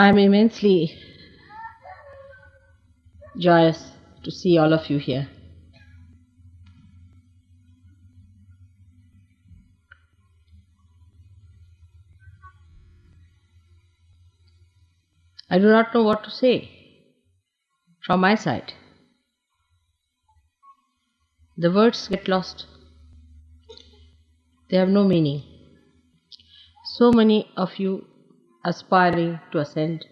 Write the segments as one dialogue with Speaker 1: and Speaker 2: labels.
Speaker 1: I'm immensely joyous to see all of you here. I do not know what to say from my side. The words get lost. They have no meaning. So many of you aspiring to ascend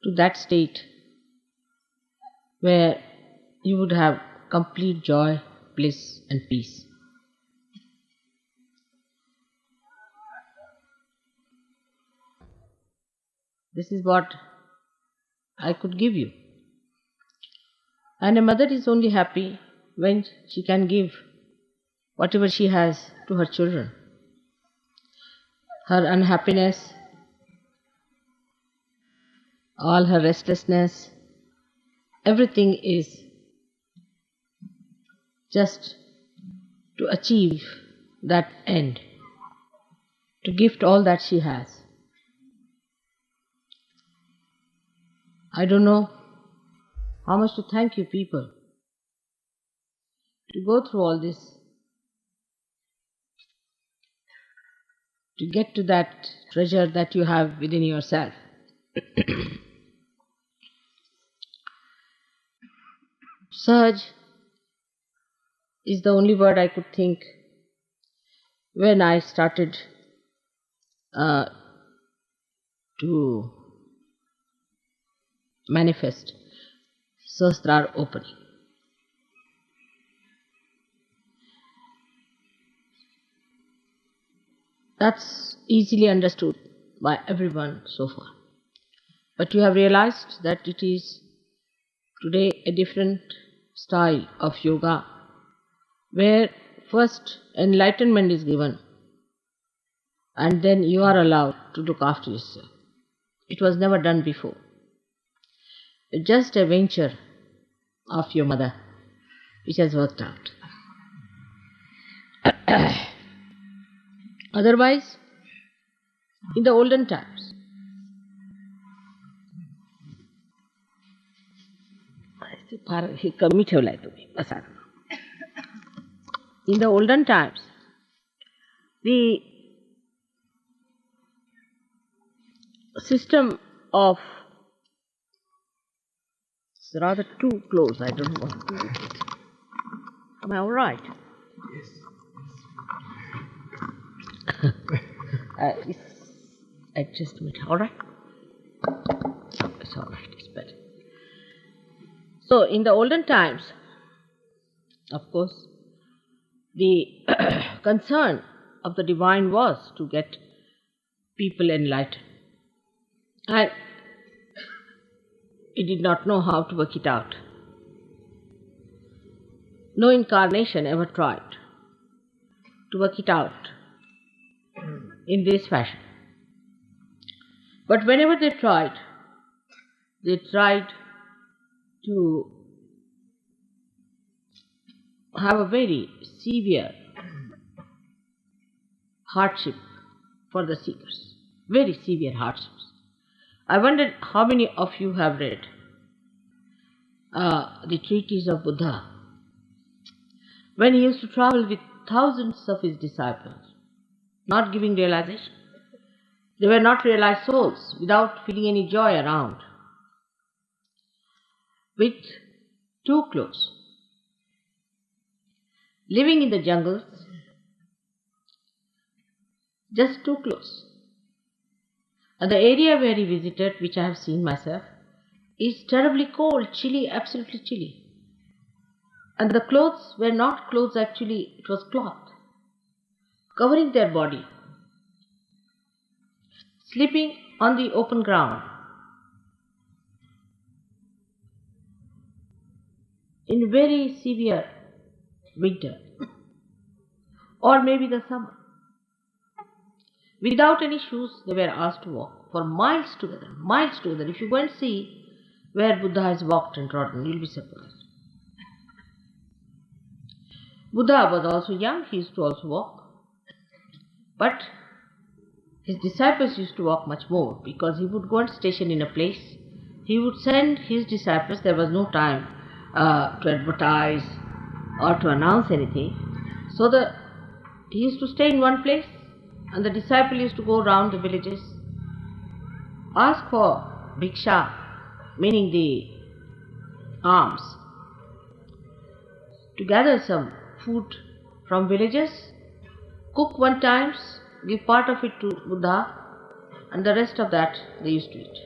Speaker 1: to that state where you would have complete joy, bliss, and peace. This is what I could give you. And a mother is only happy when she can give whatever she has to her children. Her unhappiness, all her restlessness, everything is just to achieve that end, to gift all that she has. I don't know how much to thank you people to go through all this, to get to that treasure that you have within yourself. Sahaj is the only word I could think when I started to manifest Sahasrar opening. That's easily understood by everyone so far. But you have realized that it is today a different style of yoga where first enlightenment is given and then you are allowed to look after yourself. It was never done before. Just a venture of your mother which has worked out. Otherwise, in the olden times, the system of, it's rather too close, I don't know what to do with it. Am I alright? Yes. Adjustment, alright? It's alright, it's better. So, in the olden times, of course, the concern of the divine was to get people enlightened. And he did not know how to work it out. No incarnation ever tried to work it out in this fashion. But whenever they tried to have a very severe hardship for the seekers. Very severe hardships. I wondered how many of you have read the treatise of Buddha when he used to travel with thousands of his disciples, not giving realization. They were not realized souls without feeling any joy around, with two clothes, living in the jungles, just two clothes. And the area where he visited, which I have seen myself, is terribly cold, chilly, absolutely chilly. And the clothes were not clothes actually, it was cloth, covering their body, sleeping on the open ground, in very severe winter, or maybe the summer. Without any shoes, they were asked to walk for miles together, miles together. If you go and see where Buddha has walked and trodden, you'll be surprised. Buddha was also young, he used to also walk. But His disciples used to walk much more because he would go and station in a place. He would send his disciples, there was no time to advertise or to announce anything. So he used to stay in one place and the disciple used to go around the villages, ask for bhiksha, meaning the alms, to gather some food from villages, cook one times, give part of it to Buddha, and the rest of that they used to eat.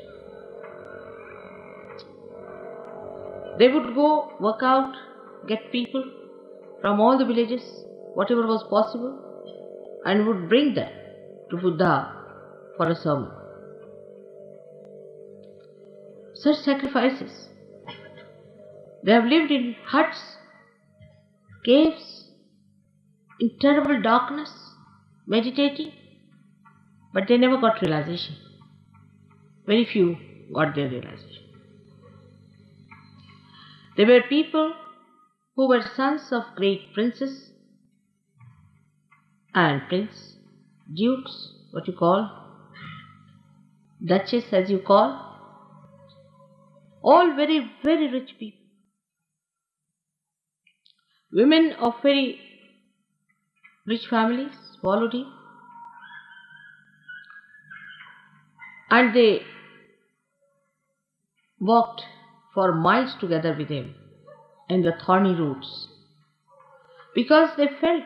Speaker 1: They would go work out, get people from all the villages, whatever was possible, and would bring them to Buddha for a sermon. Such sacrifices. They have lived in huts, caves, in terrible darkness, meditating, but they never got realization. Very few got their realization. They were people who were sons of great princes and prince, dukes, what you call, duchess as you call, all very, very rich people. Women of very rich families followed him, and they walked for miles together with him in the thorny roads, because they felt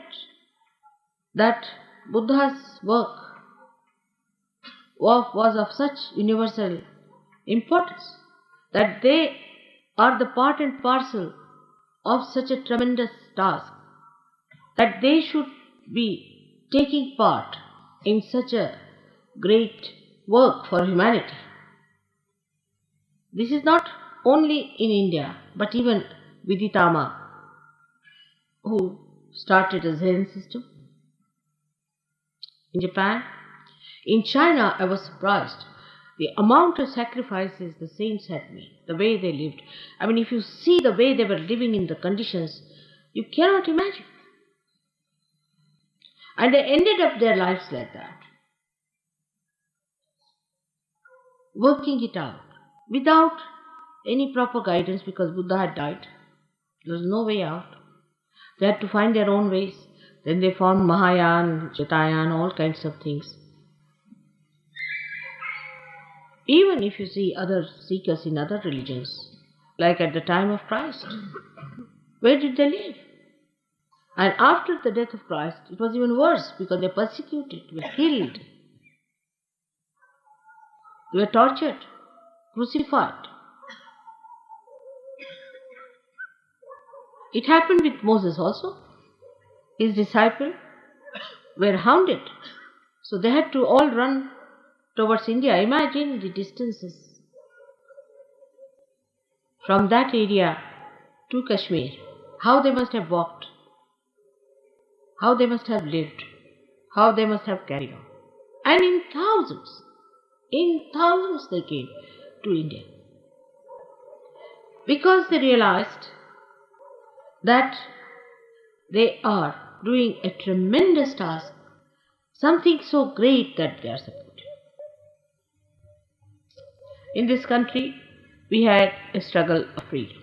Speaker 1: that Buddha's work was of such universal importance that they are the part and parcel of such a tremendous task, that they should be taking part in such a great work for humanity. This is not only in India, but even Viditama, who started a Zen system in Japan. In China, I was surprised the amount of sacrifices the saints had made, the way they lived. I mean, if you see the way they were living in the conditions, you cannot imagine. And they ended up their lives like that, working it out without any proper guidance, because Buddha had died. There was no way out. They had to find their own ways. Then they found Mahayana, Jatayan, all kinds of things. Even if you see other seekers in other religions, like at the time of Christ, where did they live? And after the death of Christ, it was even worse, because they persecuted, were killed, they were tortured, crucified. It happened with Moses also. His disciples were hounded, so they had to all run towards India. Imagine the distances from that area to Kashmir, how they must have walked, how they must have lived, how they must have carried on. And in thousands they came to India, because they realized that they are doing a tremendous task, something so great that they are supported. In this country, we had a struggle of freedom.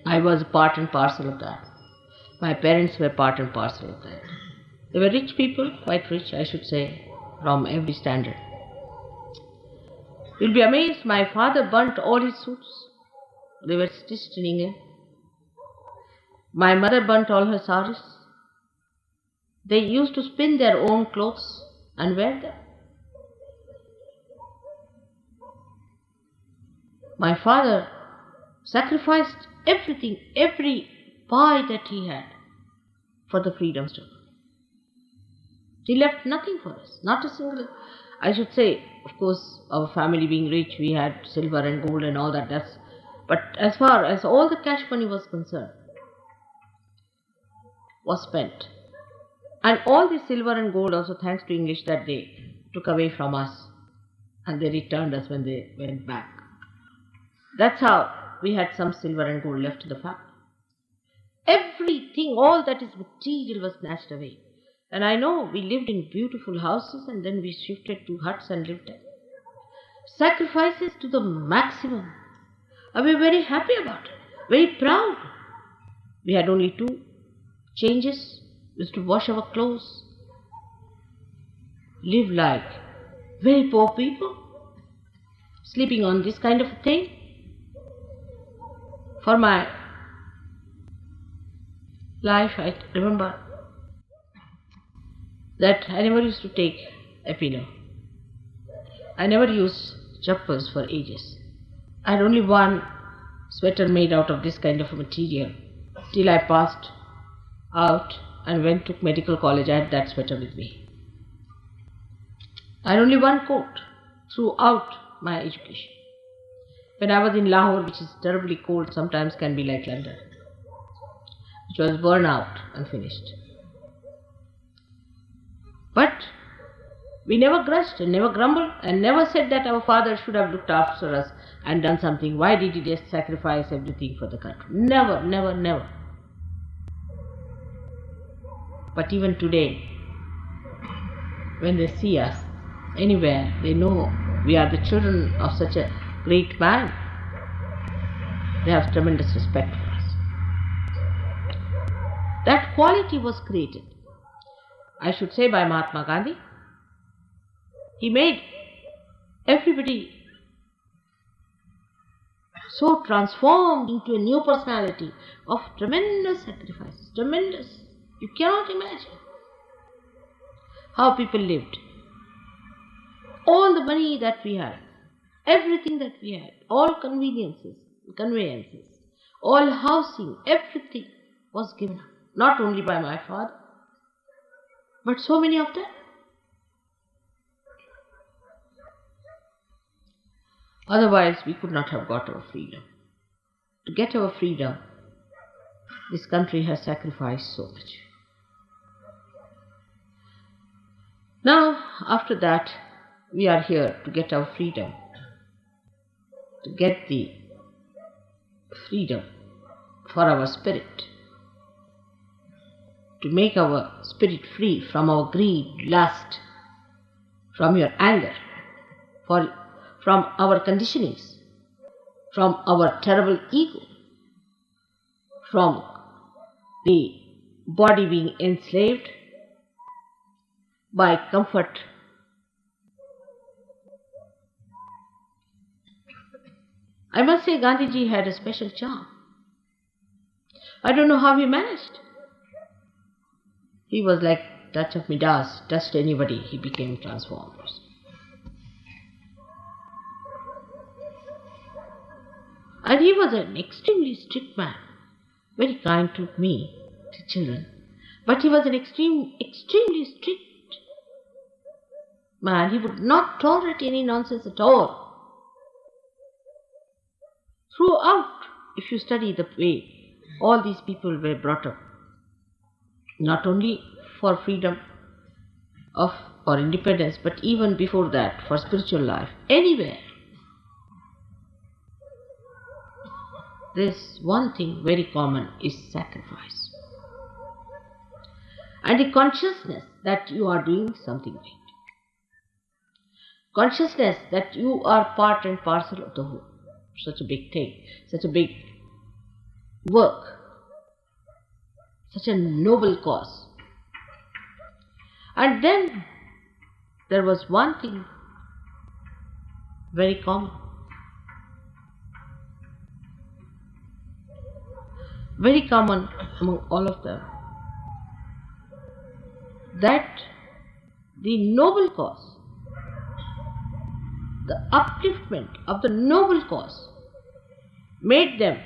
Speaker 1: I was part and parcel of that. My parents were part and parcel of that. They were rich people, quite rich, I should say, from every standard. You'll be amazed, my father burnt all his suits. They were stitched in England. My mother burnt all her saris. They used to spin their own clothes and wear them. My father sacrificed everything, every pie that he had, for the freedom struggle. He left nothing for us, not a single. I should say, of course, our family being rich, we had silver and gold and all that. But as far as all the cash money was concerned, was spent. And all the silver and gold also, thanks to English, that they took away from us, and they returned us when they went back. That's how we had some silver and gold left in the family. Everything, all that is material, was snatched away. And I know we lived in beautiful houses and then we shifted to huts and lived there. Sacrifices to the maximum. And we were very happy about it, very proud. We had only two changes. We used to wash our clothes, live like very poor people, sleeping on this kind of a thing. For my life, I remember that I never used to take a pillow. I never used chappals for ages. I had only one sweater made out of this kind of a material till I passed out and went to medical college. I had that sweater with me. I had only one coat throughout my education. When I was in Lahore, which is terribly cold, sometimes can be like London, which was burned out and finished. But we never grudged and never grumbled and never said that our father should have looked after us and done something. Why did he just sacrifice everything for the country? Never, never, never. But even today, when they see us anywhere, they know we are the children of such a great man. They have tremendous respect for us. That quality was created, I should say, by Mahatma Gandhi. He made everybody so transformed into a new personality of tremendous sacrifice, tremendous. You cannot imagine how people lived. All the money that we had, everything that we had, all conveniences, conveyances, all housing, everything was given up. Not only by my father, but so many of them. Otherwise, we could not have got our freedom. To get our freedom, this country has sacrificed so much. Now, after that, we are here to get our freedom, to get the freedom for our spirit, to make our spirit free from our greed, lust, from your anger, from our conditionings, from our terrible ego, from the body being enslaved by comfort. I must say Gandhiji had a special charm. I don't know how he managed. He was like touch of Midas, touched anybody, he became transformed. And he was an extremely strict man, very kind to me, to children. But he was an extremely strict man. He would not tolerate any nonsense at all. Throughout, if you study the way all these people were brought up, not only for freedom or independence, but even before that, for spiritual life, anywhere, there's one thing very common is sacrifice. And the consciousness that you are doing something right. Consciousness that you are part and parcel of the whole. Such a big thing, such a big work, such a noble cause. And then there was one thing very common. Very common among all of them, that the noble cause, the upliftment of the noble cause made them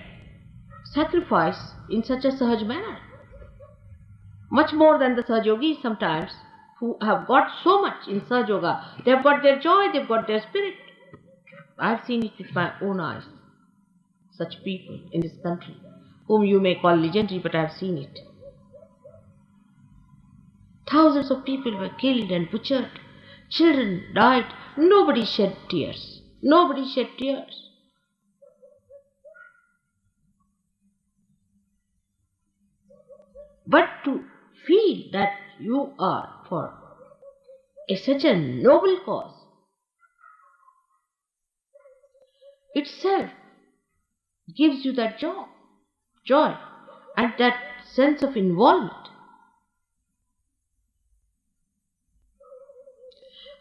Speaker 1: sacrifice in such a Sahaj manner. Much more than the Sahaj Yogis sometimes, who have got so much in Sahaj Yoga. They have got their joy, they have got their spirit. I have seen it with my own eyes. Such people in this country, whom you may call legendary, but I have seen it. Thousands of people were killed and butchered. Children died. Nobody shed tears. Nobody shed tears. But to feel that you are for such a noble cause itself gives you that joy and that sense of involvement.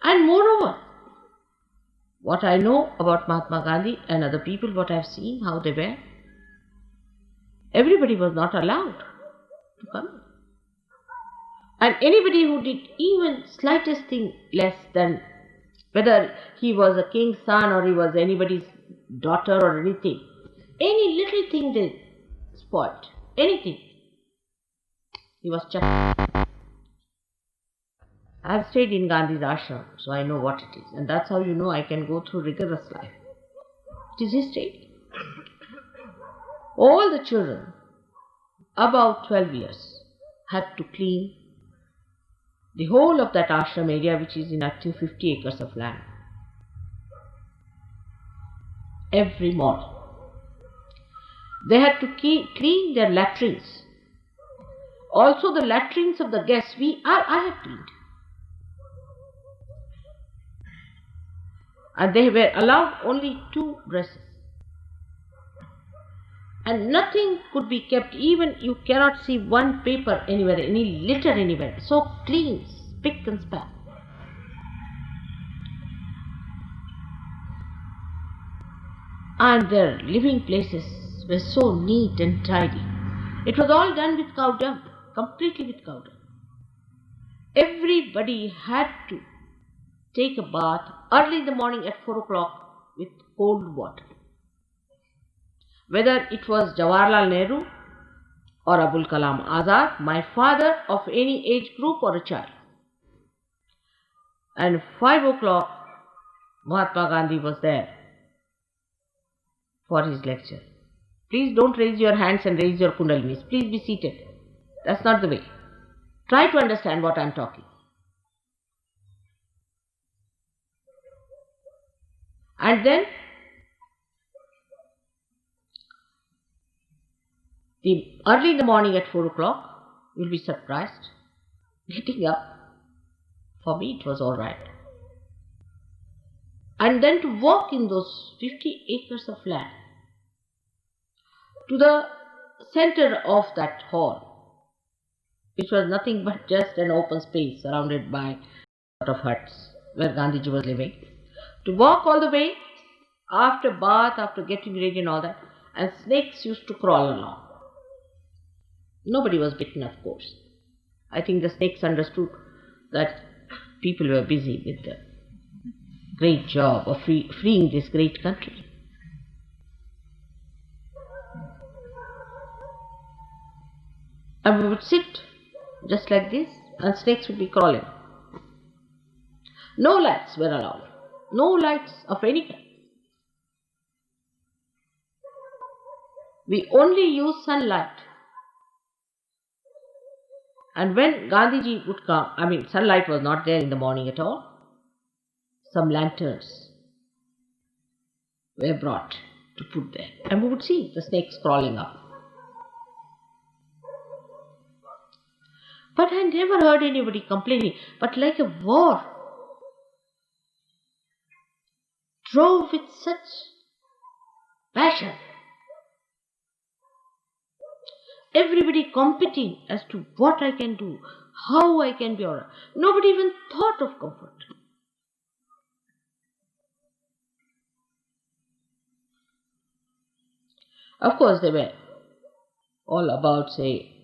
Speaker 1: And moreover, what I know about Mahatma Gandhi and other people, what I have seen, how they were, everybody was not allowed to come. And anybody who did even slightest thing less than, whether he was a king's son or he was anybody's daughter or anything, any little thing they spoiled, anything, he was chucked. I have stayed in Gandhi's ashram, so I know what it is. And that's how you know I can go through rigorous life. It is his state. All the children about 12 years had to clean the whole of that ashram area, which is in actually 50 acres of land, every morning. They had to clean their latrines. Also the latrines of the guests, I have cleaned. And they were allowed only 2 dresses. And nothing could be kept, even you cannot see one paper anywhere, any litter anywhere. So clean, spick and span. And their living places were so neat and tidy. It was all done with cow dung, completely with cow dung. Everybody had to take a bath early in the morning at 4 o'clock with cold water. Whether it was Jawaharlal Nehru or Abul Kalam Azad, my father, of any age group or a child. And 5 o'clock, Mahatma Gandhi was there for his lecture. Please don't raise your hands and raise your kundalinis. Please be seated. That's not the way. Try to understand what I am talking. And then early in the morning at 4 o'clock, you'll be surprised. Getting up, for me it was all right. And then to walk in those 50 acres of land to the center of that hall, which was nothing but just an open space surrounded by a lot of huts where Gandhiji was living. To walk all the way, after bath, after getting ready and all that, and snakes used to crawl along. Nobody was bitten, of course. I think the snakes understood that people were busy with the great job of freeing this great country. And we would sit just like this, and snakes would be crawling. No lights were allowed. No lights of any kind. We only use sunlight. And when Gandhiji would come, sunlight was not there in the morning at all. Some lanterns were brought to put there. And we would see the snakes crawling up. But I never heard anybody complaining. But like a war drove with such passion. Everybody competing as to what I can do, how I can be alright. Nobody even thought of comfort. Of course, they were all about, say,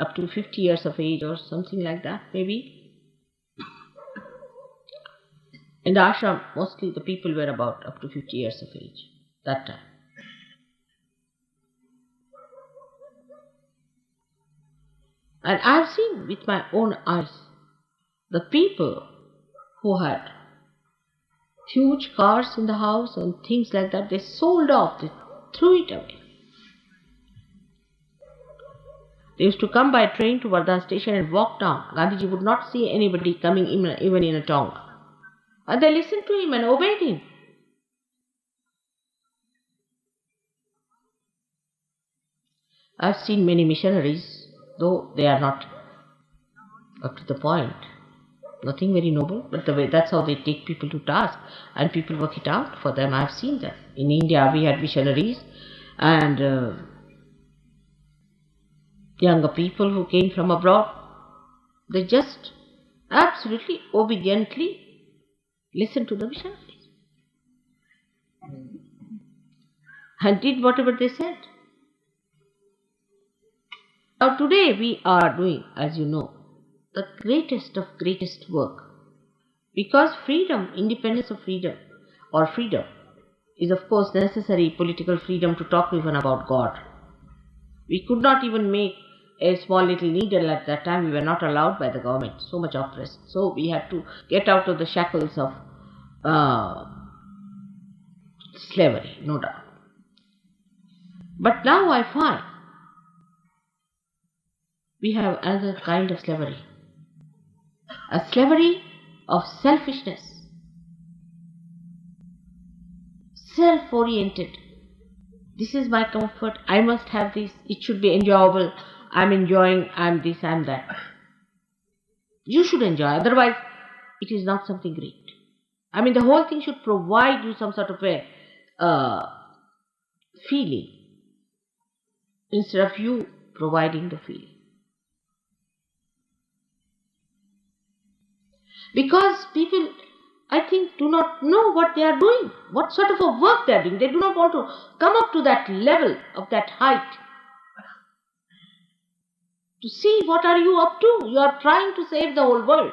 Speaker 1: up to 50 years of age or something like that, maybe. In the ashram, mostly the people were about up to 50 years of age that time. And I have seen with my own eyes the people who had huge cars in the house and things like that, they sold off, they threw it away. They used to come by train to Wardha station and walk down. Gandhiji would not see anybody coming even in a tonga. And they listened to him and obeyed him. I have seen many missionaries, though they are not up to the point. Nothing very noble, but the way that's how they take people to task, and people work it out for them. I've seen that. In India, we had missionaries and younger people who came from abroad. They just absolutely obediently listened to the missionaries and did whatever they said. Now today we are doing, as you know, the greatest of greatest work, because freedom, independence of freedom, or freedom, is of course necessary political freedom to talk even about God. We could not even make a small little needle at that time. We were not allowed by the government, so much oppressed. So we had to get out of the shackles of slavery, no doubt. But now I find we have another kind of slavery, a slavery of selfishness, self-oriented. This is my comfort, I must have this, it should be enjoyable, I'm enjoying, I'm this, I'm that. You should enjoy, otherwise it is not something great. I mean, the whole thing should provide you some sort of a feeling, instead of you providing the feeling. Because people, I think, do not know what they are doing, what sort of a work they are doing. They do not want to come up to that level of that height to see what are you up to. You are trying to save the whole world.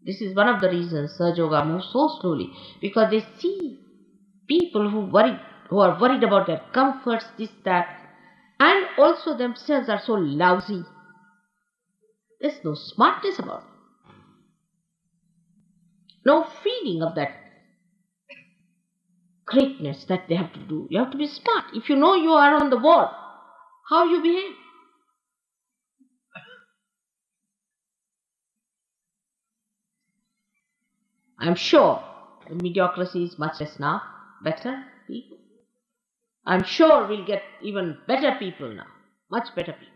Speaker 1: This is one of the reasons Sahaja Yoga moves so slowly, because they see people who are worried about their comforts, this, that, and also themselves are so lousy. There's no smartness about it. No feeling of that greatness that they have to do. You have to be smart. If you know you are on the board, how you behave. I'm sure the mediocrity is much less now. Better people. I'm sure we'll get even better people now. Much better people.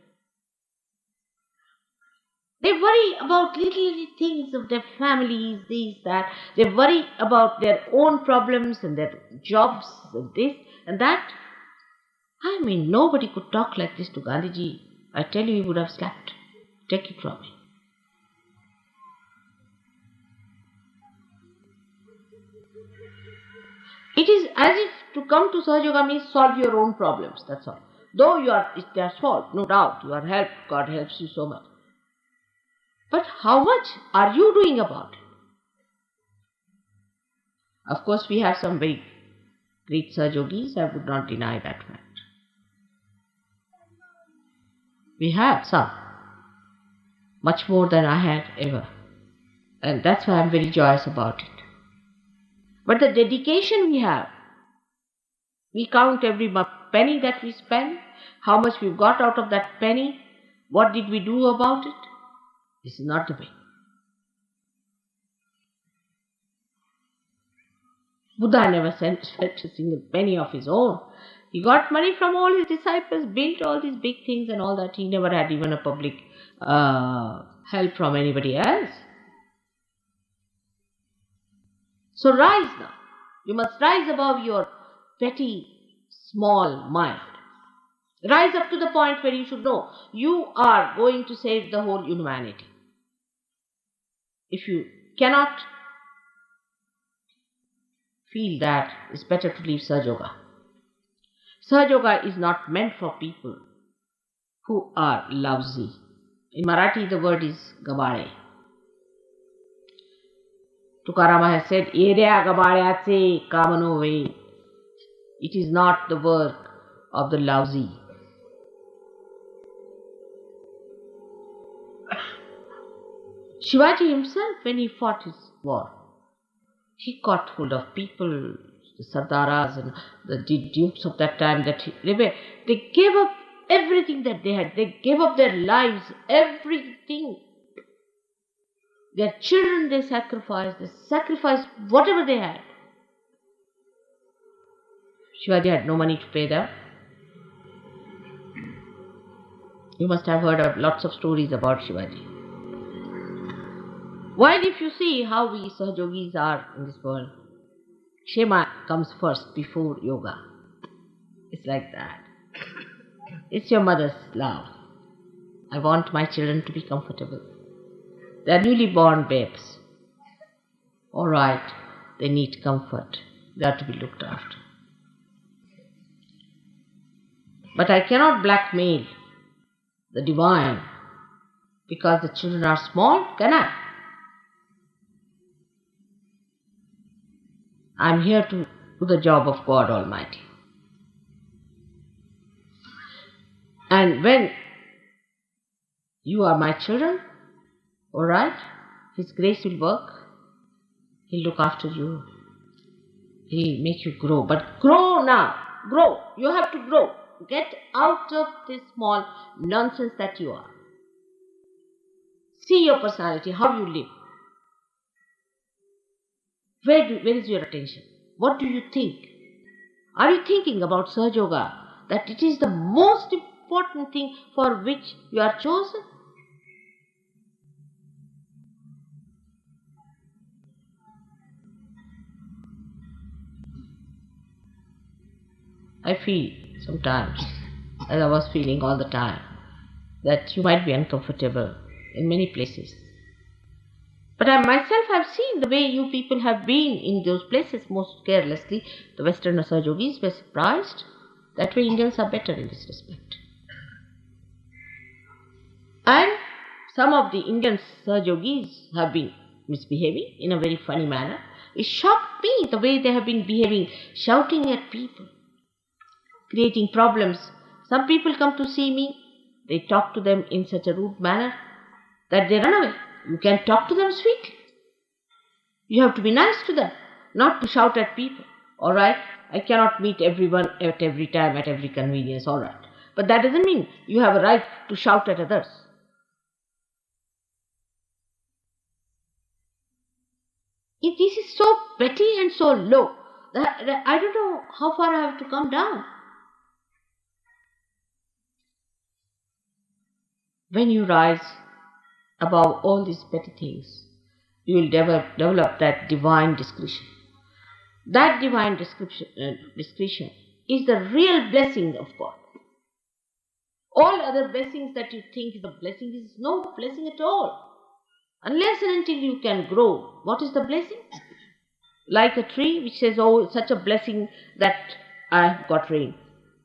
Speaker 1: They worry about little things of their families, this, that. They worry about their own problems and their jobs and this and that. I mean, nobody could talk like this to Gandhiji. I tell you, he would have slapped. Take it from me. It is as if to come to Sahaja Yoga means solve your own problems, that's all. Though they are solved, no doubt, you are helped, God helps you so much. But how much are you doing about it? Of course, we have some very great Sahaja Yogis, I would not deny that fact. We have some, much more than I had ever. And that's why I'm very joyous about it. But the dedication we have, we count every penny that we spend, how much we've got out of that penny, what did we do about it? This is not the way. Buddha never spent a single penny of his own. He got money from all his disciples, built all these big things and all that. He never had even a public help from anybody else. So rise now. You must rise above your petty, small mind. Rise up to the point where you should know you are going to save the whole humanity. If you cannot feel that, it's better to leave Sahaja Yoga. Sahaja Yoga is not meant for people who are lousy. In Marathi, the word is gabale. Tukarama has said, "Yerya gabalyache kamano ve." It is not the work of the lousy. Shivaji himself, when he fought his war, he caught hold of people, the Sardaras and the dukes of that time, they gave up everything that they had. They gave up their lives, everything. Their children they sacrificed whatever they had. Shivaji had no money to pay them. You must have heard of lots of stories about Shivaji. While if you see how we Sahajogis are in this world, Shema comes first before yoga. It's like that. It's your mother's love. I want my children to be comfortable. They are newly born babes. Alright, they need comfort. They are to be looked after. But I cannot blackmail the divine because the children are small, can I? I am here to do the job of God Almighty. And when you are my children, alright, His grace will work. He'll look after you. He'll make you grow. But grow now. Grow. You have to grow. Get out of this small nonsense that you are. See your personality, how you live. Where is your attention? What do you think? Are you thinking about Sahaja Yoga, that it is the most important thing for which you are chosen? I feel sometimes, as I was feeling all the time, that you might be uncomfortable in many places. But I myself have seen the way you people have been in those places most carelessly. The Western Sahajogis were surprised. That way Indians are better in this respect. And some of the Indian Sahajogis have been misbehaving in a very funny manner. It shocked me the way they have been behaving, shouting at people, creating problems. Some people come to see me, they talk to them in such a rude manner that they run away. You can talk to them sweetly. You have to be nice to them, not to shout at people. Alright, I cannot meet everyone at every time, at every convenience, alright. But that doesn't mean you have a right to shout at others. This is so petty and so low that I don't know how far I have to come down. When you rise above all these petty things, you will develop that divine discretion. That divine discretion is the real blessing of God. All other blessings that you think is a blessing is no blessing at all. Unless and until you can grow, what is the blessing? Like a tree which says, oh, such a blessing that I have got rain.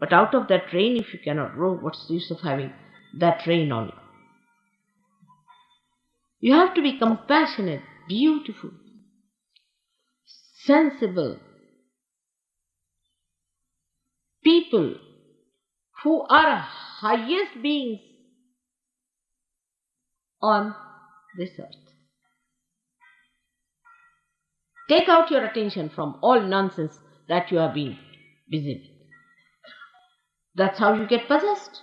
Speaker 1: But out of that rain, if you cannot grow, what's the use of having that rain on you? You have to be compassionate, beautiful, sensible people who are highest beings on this earth. Take out your attention from all nonsense that you have been busy with. That's how you get possessed.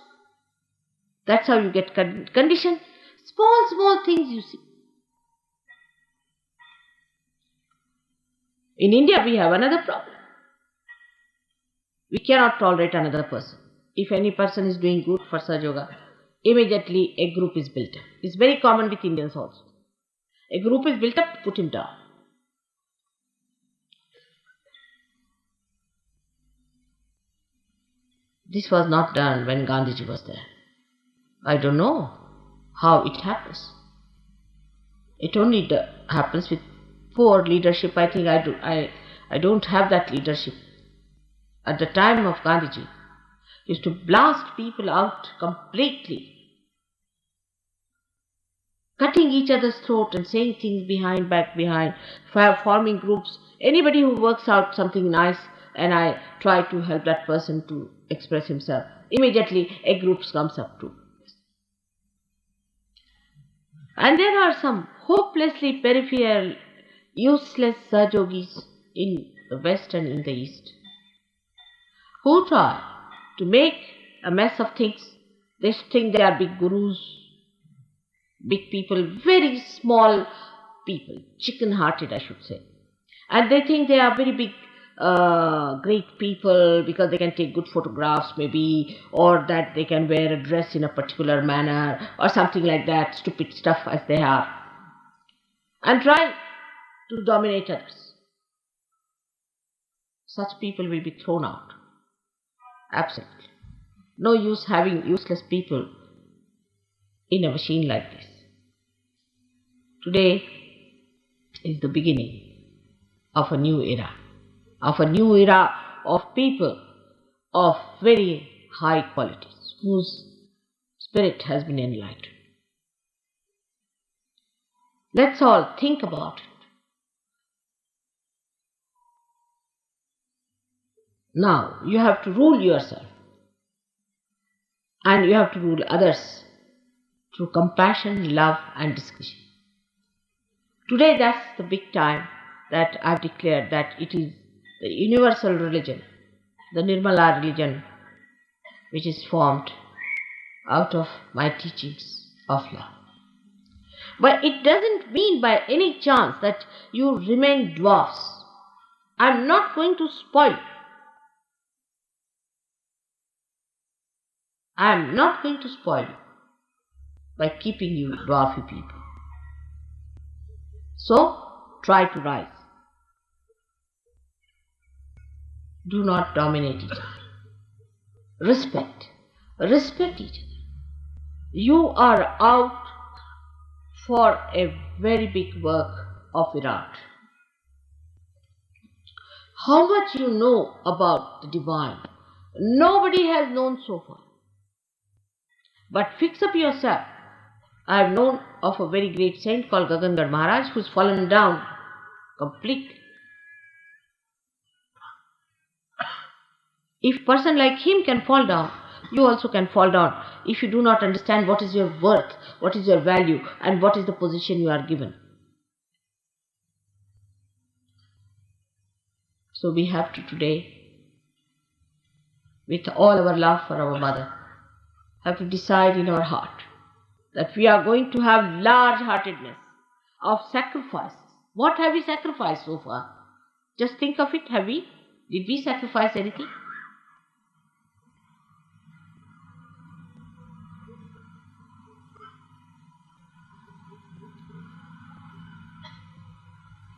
Speaker 1: That's how you get conditioned. Small things you see. In India, we have another problem. We cannot tolerate another person. If any person is doing good for Sahaja Yoga, immediately a group is built up. It's very common with Indians also. A group is built up to put him down. This was not done when Gandhiji was there. I don't know how it happens. It only happens with poor leadership. I think I don't have that leadership. At the time of Gandhiji, used to blast people out completely, cutting each other's throat and saying things back behind, forming groups. Anybody who works out something nice and I try to help that person to express himself, immediately a group comes up too. And there are some hopelessly peripheral, useless Sahajogis in the West and in the East who try to make a mess of things. They think they are big gurus, big people, very small people, chicken-hearted I should say. And they think they are very big great people because they can take good photographs maybe, or that they can wear a dress in a particular manner or something like that, stupid stuff as they are, and try to dominate others. Such people will be thrown out. Absolutely. No use having useless people in a machine like this. Today is the beginning of a new era. Of people of very high qualities, whose spirit has been enlightened. Let's all think about it. Now you have to rule yourself, and you have to rule others through compassion, love and discretion. Today that's the big time that I've declared that it is the universal religion, the Nirmala religion, which is formed out of my teachings of love. But it doesn't mean by any chance that you remain dwarfs. I'm not going to spoil. I'm not going to spoil you by keeping you dwarfy people. So, try to rise. Do not dominate each other. Respect each other. You are out for a very big work of Virat. How much you know about the divine, nobody has known so far. But fix up yourself. I have known of a very great saint called Gagangad Maharaj who's fallen down completely. If a person like him can fall down, you also can fall down if you do not understand what is your worth, what is your value, and what is the position you are given. So we have to today, with all our love for our mother, have to decide in our heart that we are going to have large-heartedness of sacrifices. What have we sacrificed so far? Just think of it. Have we? Did we sacrifice anything?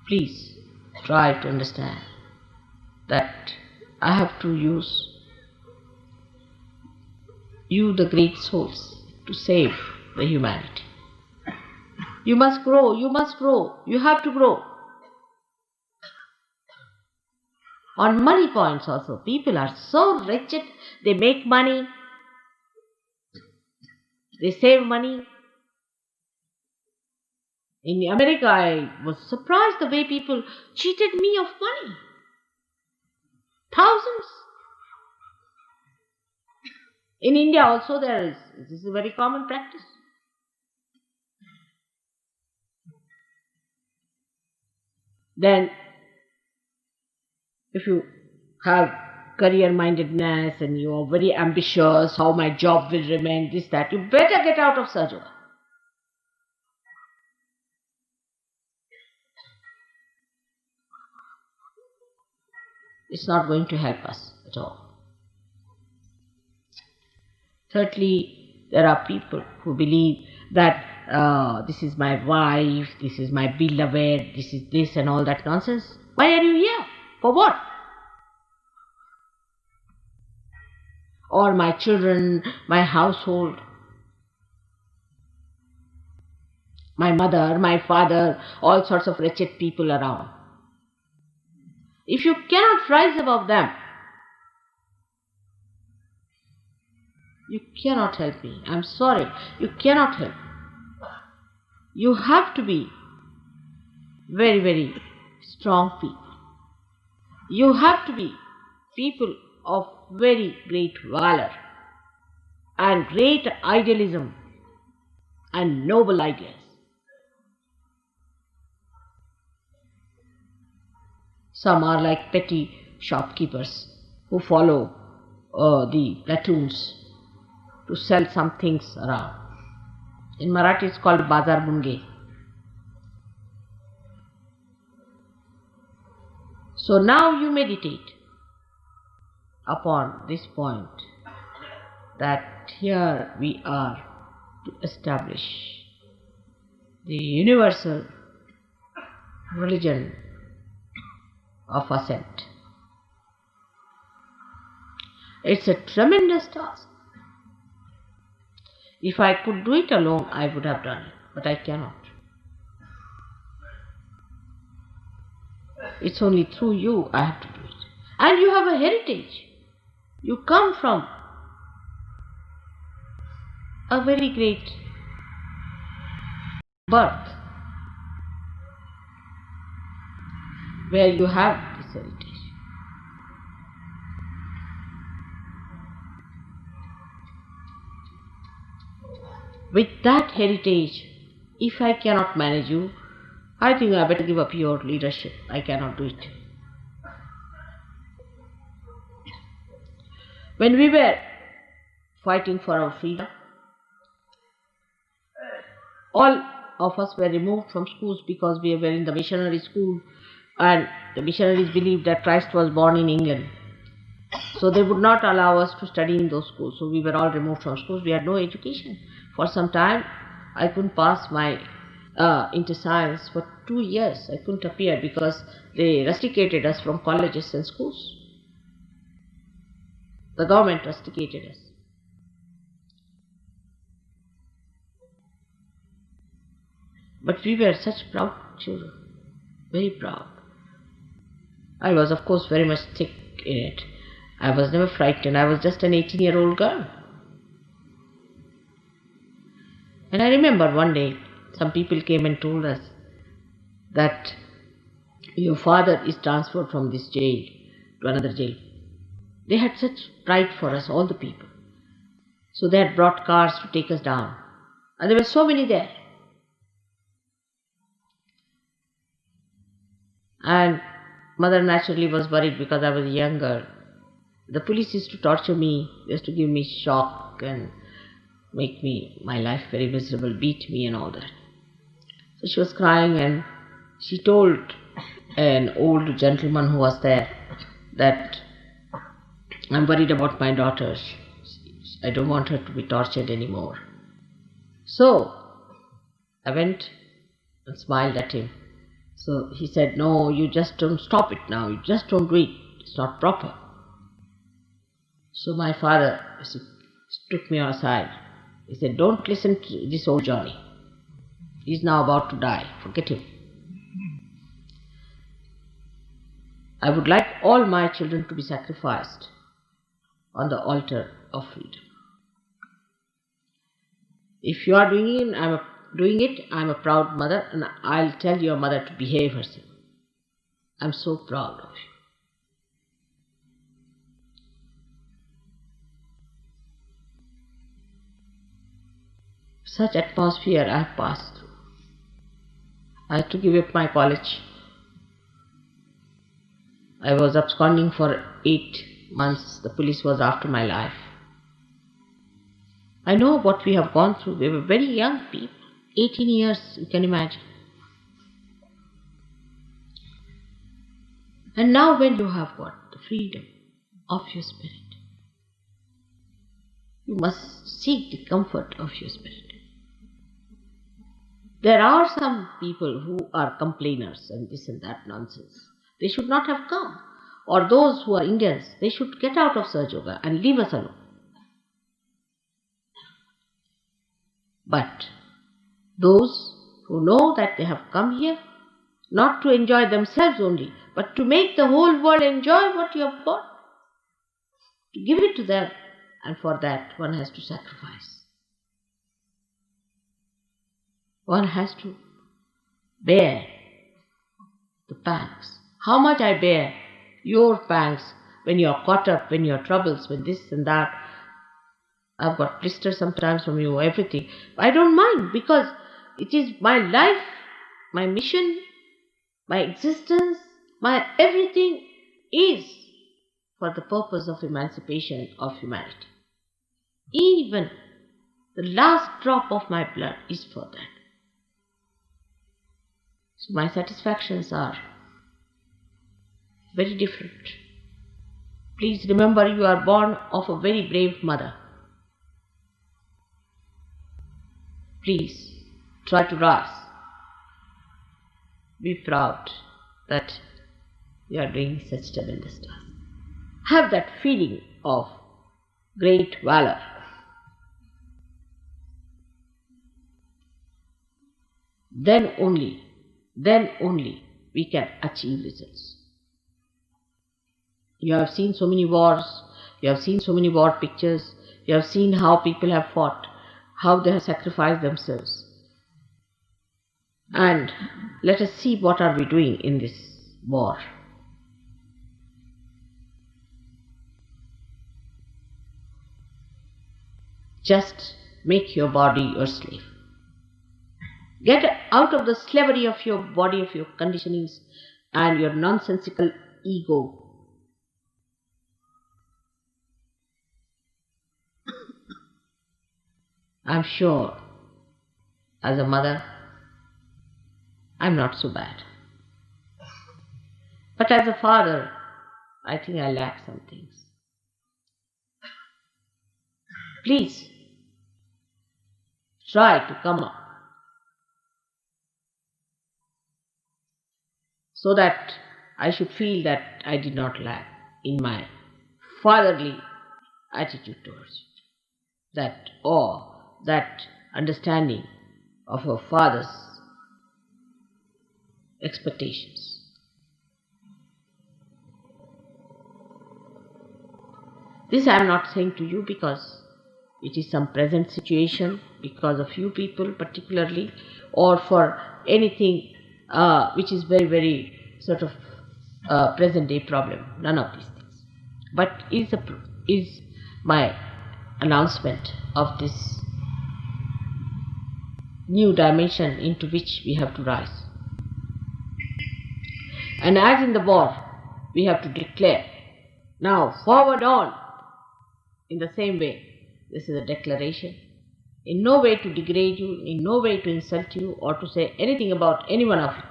Speaker 1: Please try to understand that I have to use you, the great souls, to save the humanity. You must grow, you have to grow. On money points also, people are so wretched, they make money, they save money. In America, I was surprised the way people cheated me of money. Thousands. In India also this is a very common practice. Then, if you have career-mindedness and you are very ambitious, how my job will remain, this, that, you better get out of Sahaja. It's not going to help us at all. Thirdly, there are people who believe that this is my wife, this is my beloved, this is this and all that nonsense. Why are you here? For what? Or my children, my household, my mother, my father, all sorts of wretched people around. If you cannot rise above them, you cannot help me. I'm sorry, you cannot help. You have to be very, very strong people. You have to be people of very great valor and great idealism and noble ideas. Some are like petty shopkeepers who follow the platoons to sell some things around. In Marathi it's called Bazar Bunge. So now you meditate upon this point, that here we are to establish the universal religion of ascent. It's a tremendous task. If I could do it alone, I would have done it, but I cannot. It's only through you I have to do it. And you have a heritage. You come from a very great birth where you have this heritage. With that heritage, if I cannot manage you, I think I better give up your leadership. I cannot do it. When we were fighting for our freedom, all of us were removed from schools because we were in the missionary school, and the missionaries believed that Christ was born in England. So they would not allow us to study in those schools. So we were all removed from schools. We had no education. For some time, I couldn't pass my into science. For 2 years, I couldn't appear because they rusticated us from colleges and schools. The government rusticated us. But we were such proud children, very proud. I was, of course, very much thick in it. I was never frightened. I was just an 18-year-old girl. And I remember one day, some people came and told us that your father is transferred from this jail to another jail. They had such pride for us, all the people. So they had brought cars to take us down. And there were so many there. And mother naturally was worried because I was a young girl. The police used to torture me, used to give me shock and make my life very miserable, beat me and all that. So she was crying, and she told an old gentleman who was there that I'm worried about my daughter. I don't want her to be tortured anymore. So I went and smiled at him. So he said, no, you just don't stop it now. You just don't do it. It's not proper. So my father took me aside. He said, don't listen to this old Johnny. He's now about to die. Forget him. I would like all my children to be sacrificed on the altar of freedom. If you are doing it, I'm a proud mother, and I'll tell your mother to behave herself. I'm so proud of you. Such atmosphere I have passed through. I had to give up my college. I was absconding for 8 months. The police was after my life. I know what we have gone through. We were very young people. 18 years, you can imagine. And now when you have got the freedom of your spirit, you must seek the comfort of your spirit. There are some people who are complainers and this and that nonsense. They should not have come. Or those who are Indians, they should get out of Sahaja Yoga and leave us alone. But those who know that they have come here, not to enjoy themselves only, but to make the whole world enjoy what you have got, to give it to them, and for that one has to sacrifice. One has to bear the pangs. How much I bear your pangs when you are caught up, when your troubles, when this and that. I've got blisters sometimes from you, everything. I don't mind, because it is my life, my mission, my existence, my everything is for the purpose of emancipation of humanity. Even the last drop of my blood is for that. So my satisfactions are very different. Please remember, you are born of a very brave mother. Please try to rise. Be proud that you are doing such tremendous task. Have that feeling of great valor. Then only we can achieve results. You have seen so many wars, you have seen so many war pictures, you have seen how people have fought, how they have sacrificed themselves. And let us see what are we doing in this war. Just make your body your slave. Get out of the slavery of your body, of your conditionings and your nonsensical ego. I'm sure, as a mother, I'm not so bad. But as a father, I think I lack some things. Please, try to come up so that I should feel that I did not lack in my fatherly attitude towards you. That awe, that understanding of a father's expectations. This I am not saying to you because it is some present situation, because of you people particularly, or for anything which is very, very sort of present day problem. None of these things. But is my announcement of this new dimension into which we have to rise. And as in the war, we have to declare, now forward on, in the same way. This is a declaration, in no way to degrade you, in no way to insult you or to say anything about any one of you,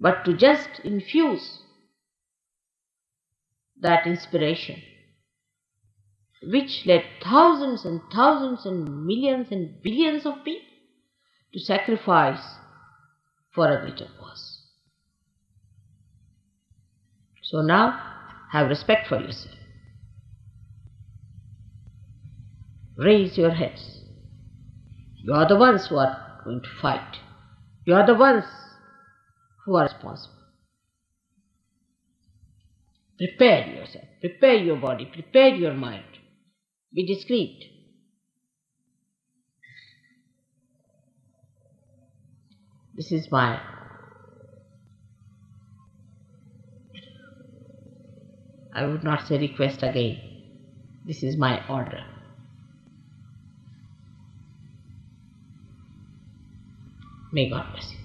Speaker 1: but to just infuse that inspiration which led thousands and thousands and millions and billions of people to sacrifice for a greater cause. So now, have respect for yourself. Raise your heads. You are the ones who are going to fight. You are the ones who are responsible. Prepare yourself. Prepare your body. Prepare your mind. Be discreet. This is my I would not say request again. This is my order. May God bless you.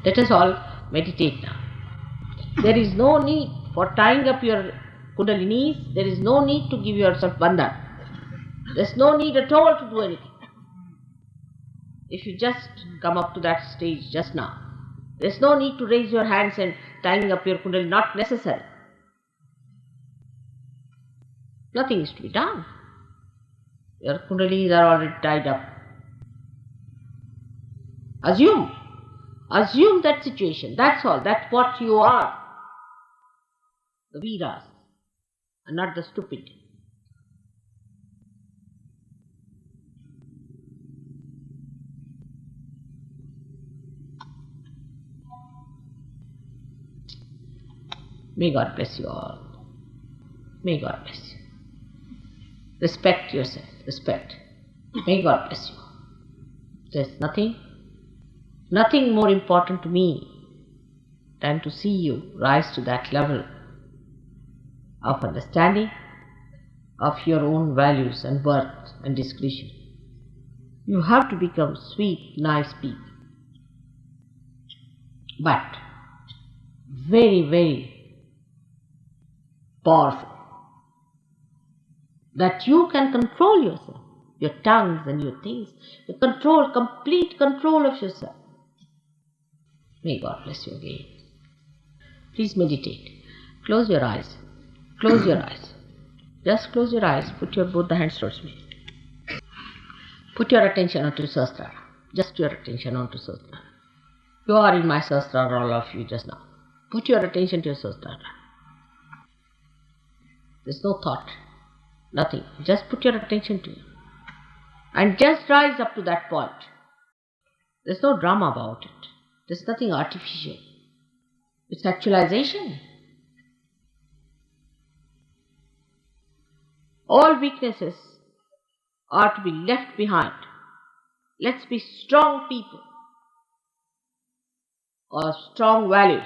Speaker 1: Let us all meditate now. There is no need for tying up your kundalinis. There is no need to give yourself bandhan. There is no need at all to do anything. If you just come up to that stage just now, there is no need to raise your hands and tying up your kundalini. Not necessary. Nothing is to be done. Your kundalinis are already tied up. Assume that situation. That's all. That's what you are. The Veeras, and not the stupid. May God bless you all. May God bless you. Respect yourself. Respect. May God bless you. There's nothing more important to me than to see you rise to that level of understanding of your own values and worth and discretion. You have to become sweet, nice people, but very, very powerful, that you can control yourself, your tongues and your things, complete control of yourself. May God bless you again. Please meditate. Close your eyes. Close your eyes. Just close your eyes. Put your both the hands towards me. Put your attention onto Sahasrara. Just your attention onto Sahasrara. You are in my Sahasrara, all of you just now. Put your attention to your Sahasrara. There's no thought. Nothing. Just put your attention to it. And just rise up to that point. There's no drama about it. There's nothing artificial. It's actualization. All weaknesses are to be left behind. Let's be strong people or strong values.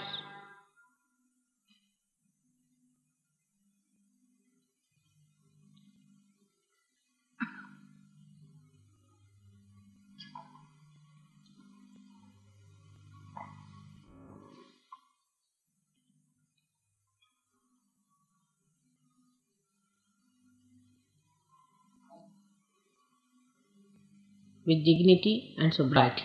Speaker 1: With dignity and sobriety.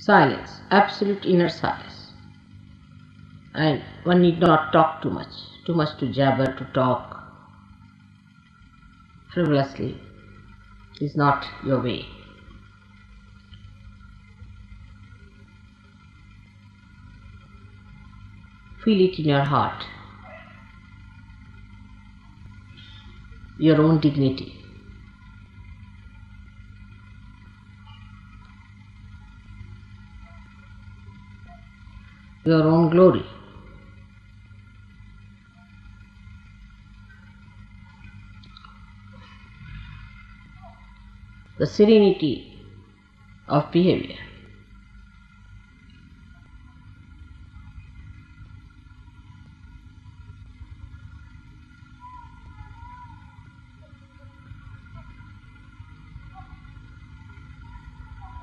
Speaker 1: Silence, absolute inner silence. And one need not talk too much to jabber, to talk frivolously is not your way. Feel it in your heart, your own dignity. Your own glory. The serenity of behavior.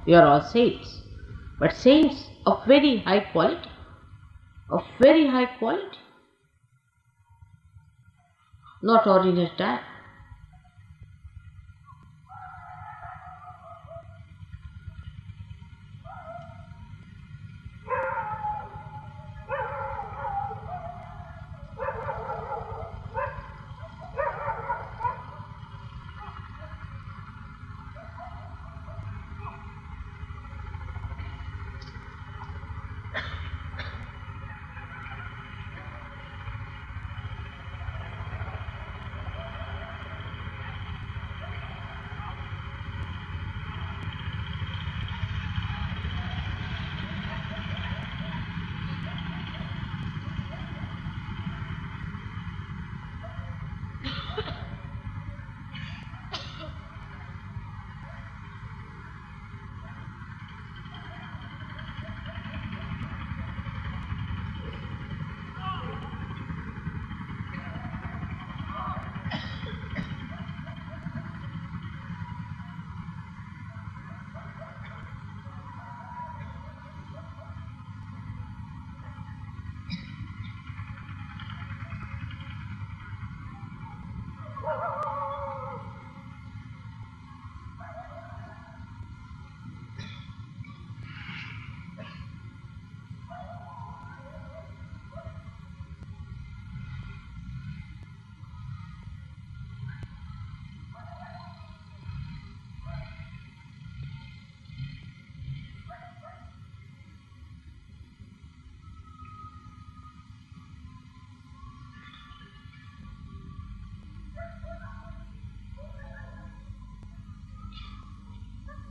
Speaker 1: We are all saints, but saints of very high quality, not ordinary type.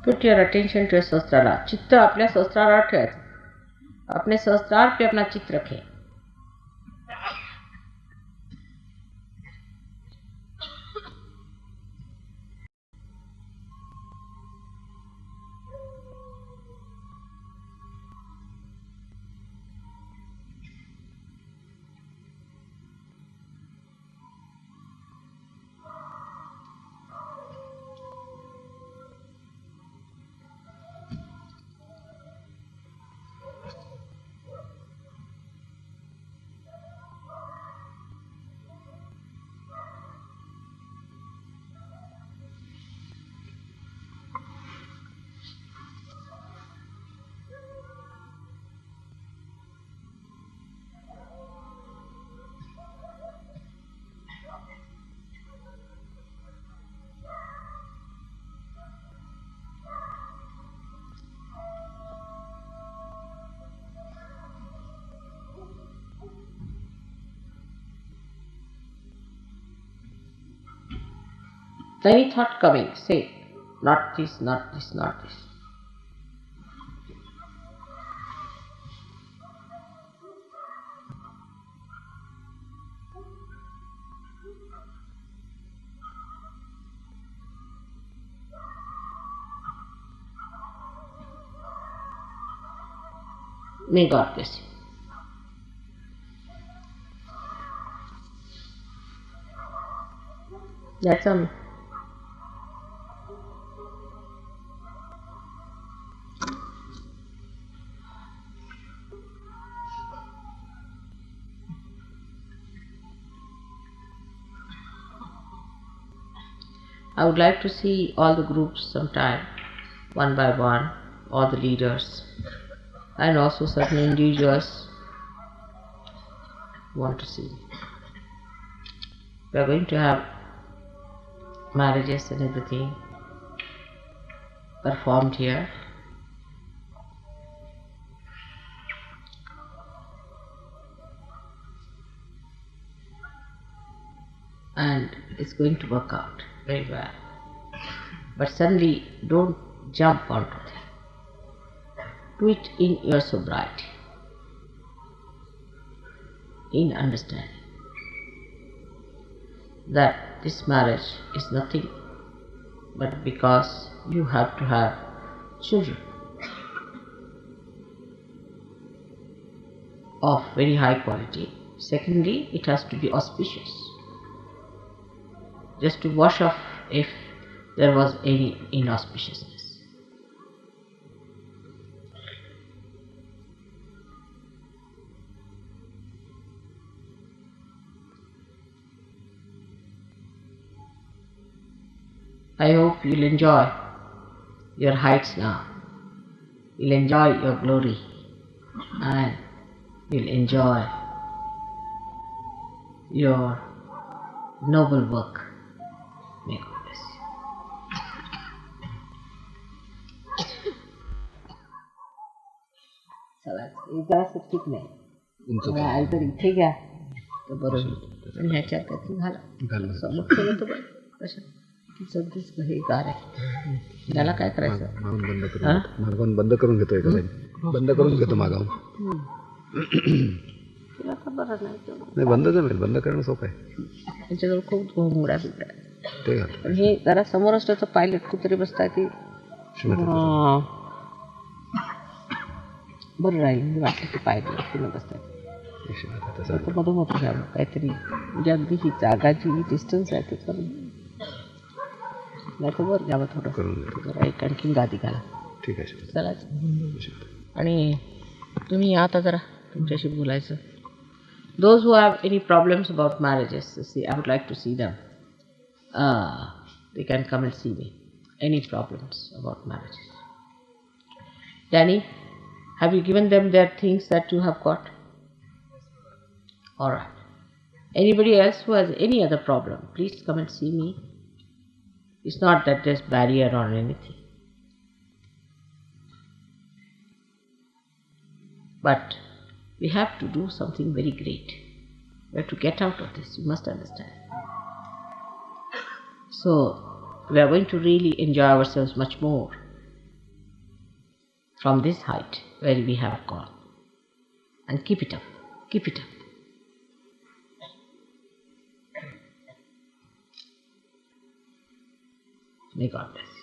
Speaker 1: Put your attention to a सहस्त्रार. चित्त आपल्या सहस्त्रारावर ठेवायचं. अपने सहस्त्रार पे अपना चित्त रखें. Any thought coming, say, not this, not this, not this. May God bless you. That's all. I would like to see all the groups sometime, one by one, all the leaders. and also certain individuals want to see me. We are going to have marriages and everything performed here. And it's going to work out very well. But suddenly don't jump onto it. Do it in your sobriety, in understanding that this marriage is nothing but because you have to have children of very high quality. Secondly, it has to be auspicious, just to wash off if there was any inauspiciousness. I hope you'll enjoy your heights now. You'll enjoy your glory and you'll enjoy your noble work. May God bless you. चला इधर से ठीक नाही आईतर इथे घ्या तर बरं होईल आणि ह्याच्यात काहीतरी घाला समोर ठेवलं तर बरं कशा सगळीच हे गार आहे त्याला काय करायचं
Speaker 2: मागवून बंद करून घेतो एखाद्या बंद करून घेतो मागावून
Speaker 1: तुला तर बरं
Speaker 2: नाही बंद जमेल बंद करणं सोपं आहे
Speaker 1: त्यांच्याजवळ खूप घोंगड्या बिगड्या
Speaker 2: ते
Speaker 1: पण हे जरा समोर असलं तर पायलट कुठतरी बसताय ती बरं राहील मी वाटलं की पायलट तिला बसताय मधून होतं घ्यावं काहीतरी म्हणजे अगदी ही जागा जी डिस्टन्स आहे ते करून नाही तर वर घ्यावं थोडं जरा एक आणखीन गादी घाला
Speaker 2: ठीक आहे
Speaker 1: चला आणि तुम्ही आता जरा तुमच्याशी बोलायचं those who have any problems about marriages, see, I would like to see them. They can come and see me. Any problems about marriages? Danny, have you given them their things that you have got? All right. Anybody else who has any other problem, please come and see me. It's not that there's barrier or anything. But we have to do something very great. We have to get out of this, you must understand. So, we are going to really enjoy ourselves much more from this height where we have gone. And keep it up, keep it up. May God bless you.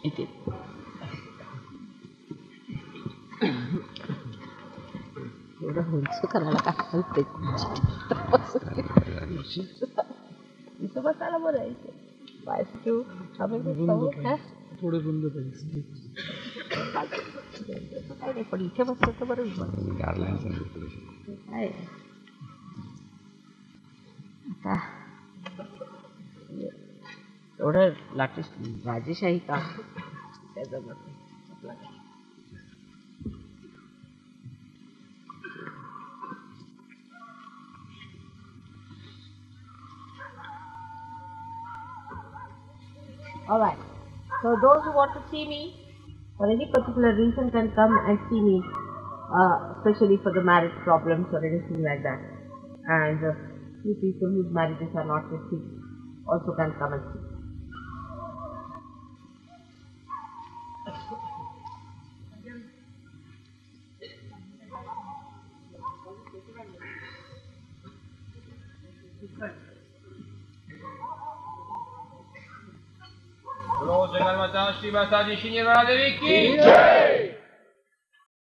Speaker 1: It एवढं उंच करायला काय हलते इथं बसायला बरं आहे पाय ठेवू थोडं रुंद पाहिजे काय नाही पण इथे बसलं तर बरं काय आता एवढं लाटेस्ट राजेशाही का त्याच्यामध्ये All right. So those who want to see me for any particular reason can come and see me, especially for the marriage problems or anything like that. And few people whose marriages are not yet fixed also can come and see.
Speaker 3: Jai Mataji, Shri Mataji, Shri Mataji,